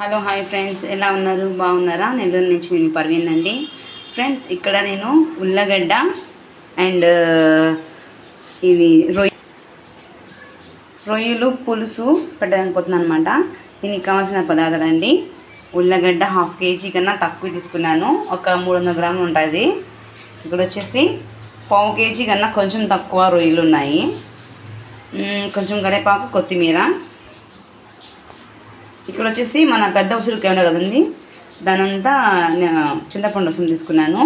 Hello hi friends, ఎలా ఉన్నారు? బాగున్నారా? నెల్లూరు నుంచి నేను పర్వీన్ అండి. ఫ్రెండ్స్, ఇక్కడ నేను ఉల్లగడ్డ అండ్ ఇది రొయ్యలు పులుసు పెట్టడానికి పోతున్నాను అనమాట. దీనికి కావాల్సిన పదార్థాలు అండి: ఉల్లగడ్డ 1/2 kg కన్నా తక్కువ తీసుకున్నాను, ఒక 300 గ్రాములు ఉంటుంది. ఇక్కడ వచ్చేసి 1/4 kg కన్నా కొంచెం తక్కువ రొయ్యలు ఉన్నాయి. కొంచెం కరివేపాకు, కొత్తిమీర. ఇక్కడ వచ్చేసి మన పెద్ద ఉసిరికాయ ఉండే కదండి, దానంతా చింతపండు రసం తీసుకున్నాను.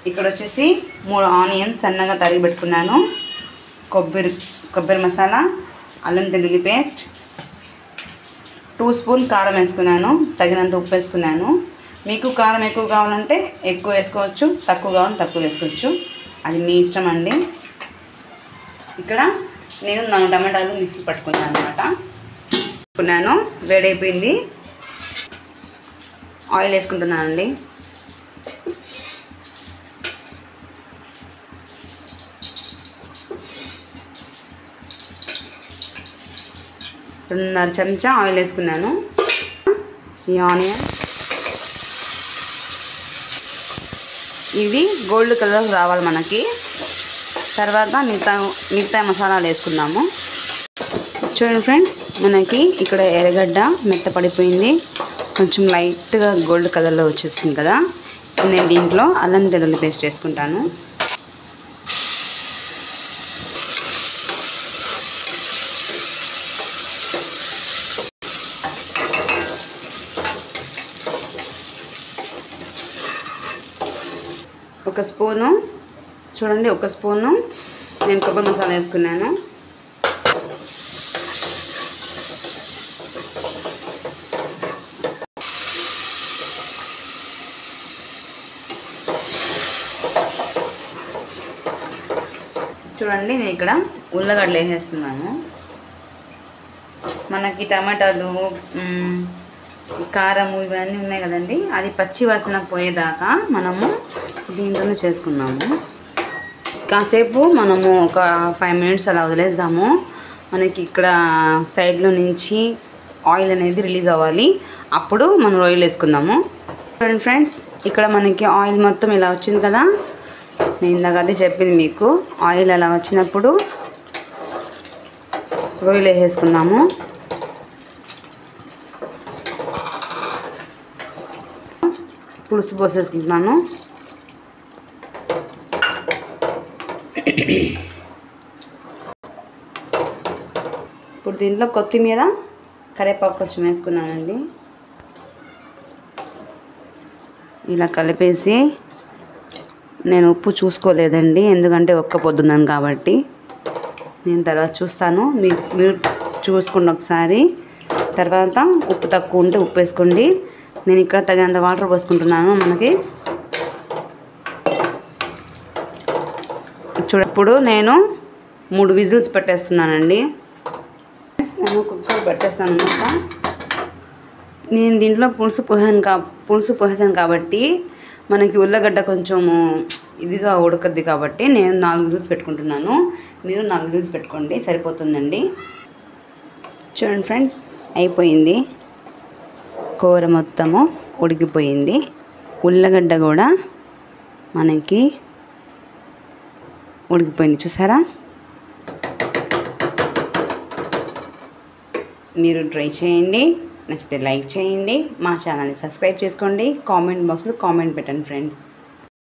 ఇక్కడ వచ్చేసి 3 ఆనియన్స్ సన్నగా తరిగి పెట్టుకున్నాను. కొబ్బరి మసాలా, అల్లం వెల్లుల్లి పేస్ట్, 2 స్పూన్ కారం వేసుకున్నాను, తగినంత ఉప్పు వేసుకున్నాను. మీకు కారం ఎక్కువ కావాలంటే ఎక్కువ వేసుకోవచ్చు, తక్కువ కావాలంటే తక్కువ వేసుకోవచ్చు, అది మీ ఇష్టం అండి. ఇక్కడ నేను 4 టమాటాలు మిక్సీ పట్టుకున్నాను అనమాట. వేడైపోయింది, ఆయిల్ వేసుకుంటున్నానండి. రెండున్నర చెంచా ఆయిల్ వేసుకున్నాను. ఈ ఆనియన్ ఇవి గోల్డ్ కలర్ రావాలి మనకి. తర్వాత మిగతా మసాలాలు వేసుకున్నాము. చూడండి ఫ్రెండ్స్, మనకి ఇక్కడ ఎర్రగడ్డ మెత్తపడిపోయింది, కొంచెం లైట్గా గోల్డ్ కలర్లో వచ్చేస్తుంది కదా. నేను దీంట్లో అల్లం వెల్లుల్లి పేస్ట్ వేసుకుంటాను. ఒక స్పూను, చూడండి, 1 స్పూను నేను కొబ్బరి మసాలా వేసుకున్నాను. చూడండి, నేను ఇక్కడ ఉల్లగడ్డలు వేసేస్తున్నాను. మనకి టమాటాలు, కారము ఇవన్నీ ఉన్నాయి కదండి, అది పచ్చి వాసన పోయేదాకా మనము దీంట్లోనే చేసుకున్నాము. కాసేపు మనము ఒక 5 minutes అలా వదిలేద్దాము. మనకి ఇక్కడ సైడ్లో నుంచి ఆయిల్ అనేది రిలీజ్ అవ్వాలి, అప్పుడు మనం రొయ్యలు వేసుకుందాము. చూడండి ఫ్రెండ్స్, ఇక్కడ మనకి ఆయిల్ మొత్తం ఇలా వచ్చింది కదా. నేను ఇందాక అదే చెప్పింది మీకు, ఆయిల్ అలా వచ్చినప్పుడు రొయ్యలు వేసేసుకున్నాము. పులుసు పోసేసుకుంటున్నాను. ఇప్పుడు దీంట్లో కొత్తిమీర, కరివేపాకు కొంచెం వేసుకున్నానండి. ఇలా కలిపేసి, నేను ఉప్పు చూసుకోలేదండి, ఎందుకంటే ఒక్క పొద్దున్నాను కాబట్టి. నేను తర్వాత చూస్తాను, మీరు చూసుకోండి ఒకసారి. తర్వాత ఉప్పు తక్కువ ఉంటే ఉప్పు వేసుకోండి. నేను ఇక్కడ తగినంత వాటర్ పోసుకుంటున్నాను. మనకి చూడప్పుడు నేను 3 విజిల్స్ పెట్టేస్తున్నానండి. నేను కుక్కర్ పెట్టేస్తాను అనమాట. నేను దీంట్లో పులుసు పోసాను కాబట్టి మనకి ఉల్లగడ్డ కొంచెము ఇదిగా ఉడకద్ది కాబట్టి నేను 4 విజిల్స్ పెట్టుకుంటున్నాను. మీరు 4 విజిల్స్ పెట్టుకోండి, సరిపోతుందండి. చూడండి ఫ్రెండ్స్, అయిపోయింది. కూర మొత్తము ఉడికిపోయింది. ఉల్లగడ్డ కూడా మనకి ఉడికిపోయింది, చూసారా? మీరు ట్రై చేయండి, నచ్చితే లైక్ చేయండి, మా ఛానల్ని సబ్స్క్రైబ్ చేసుకోండి, కామెంట్ బాక్స్లో కామెంట్ పెట్టండి ఫ్రెండ్స్.